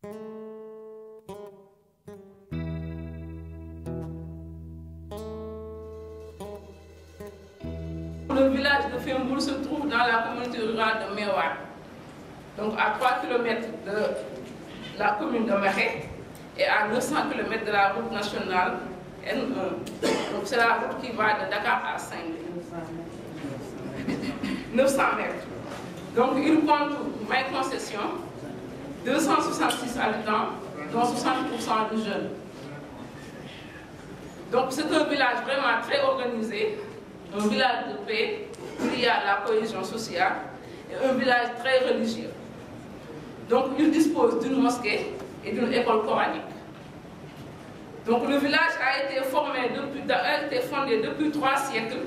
Le village de Femboul se trouve dans la communauté rurale de Mewar, donc à 3 km de la commune de Mahé et à 900 km de la route nationale N1. Donc c'est la route qui va de Dakar à Saint-Louis. 900 mètres. Donc il compte 20 concessions, 266 habitants, dont 60% de jeunes. Donc c'est un village vraiment très organisé, un village de paix où il y a la cohésion sociale et un village très religieux. Donc il dispose d'une mosquée et d'une école coranique. Donc le village a été fondé depuis 3 siècles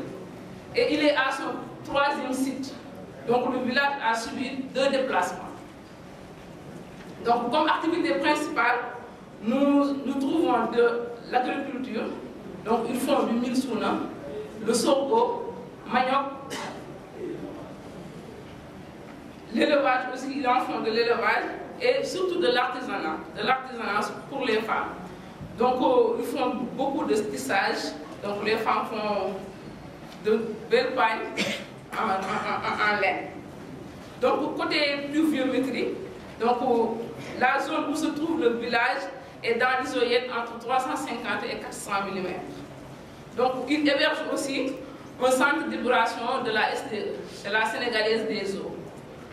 et il est à son 3e site. Donc le village a subi 2 déplacements. Donc comme activité principale, nous trouvons de l'agriculture. Donc ils font du mil souna, le sorgho, manioc, l'élevage aussi, ils en font de l'élevage et surtout de l'artisanat pour les femmes. Donc ils font beaucoup de tissage, donc les femmes font de belles pagnes en laine. Donc côté pluviométrie, donc la zone où se trouve le village est dans l'isoyène entre 350 et 400 mm. Donc il héberge aussi un centre d'épuration de la SDE, de la Sénégalaise des eaux.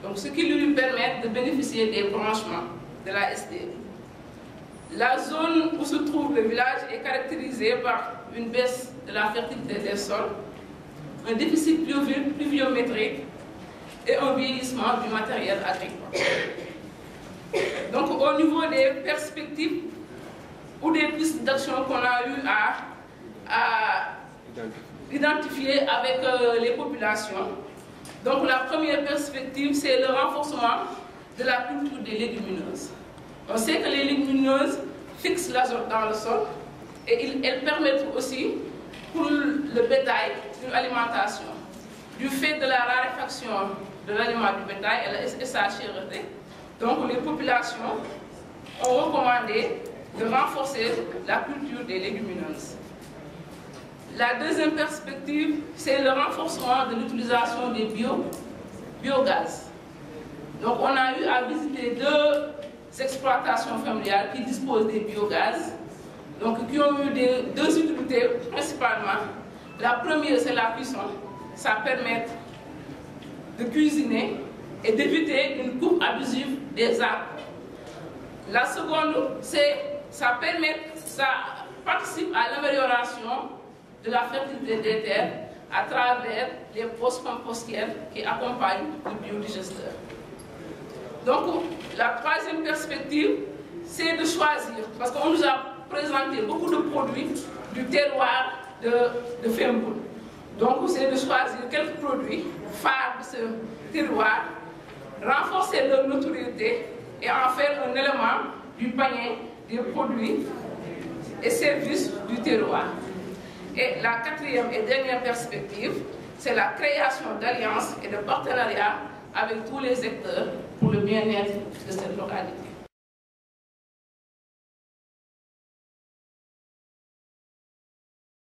Donc ce qui lui permet de bénéficier des branchements de la SDE. La zone où se trouve le village est caractérisée par une baisse de la fertilité des sols, un déficit pluviométrique et un vieillissement du matériel agricole. Donc au niveau des perspectives ou des pistes d'action qu'on a eu à identifier avec les populations, donc la première perspective c'est le renforcement de la culture des légumineuses. On sait que les légumineuses fixent l'azote dans le sol et elles permettent aussi pour le bétail une alimentation. Du fait de la raréfaction de l'aliment du bétail et sa cherté, donc les populations ont recommandé de renforcer la culture des légumineuses. La deuxième perspective, c'est le renforcement de l'utilisation des biogaz. Donc on a eu à visiter 2 exploitations familiales qui disposent des biogaz, donc qui ont eu 2 utilités principalement. La première, c'est la cuisson. Ça permet de cuisiner et d'éviter une coupe abusive des arbres. La seconde, ça participe à l'amélioration de la fertilité des terres à travers les postes compostières qui accompagnent le biodigesteur. Donc, la 3e perspective, c'est de choisir, parce qu'on nous a présenté beaucoup de produits du terroir de Femboul. Donc, c'est de choisir quelques produits phares de ce terroir, renforcer leur notoriété et en faire un élément du panier des produits et services du terroir. Et la 4e et dernière perspective, c'est la création d'alliances et de partenariats avec tous les acteurs pour le bien-être de cette localité.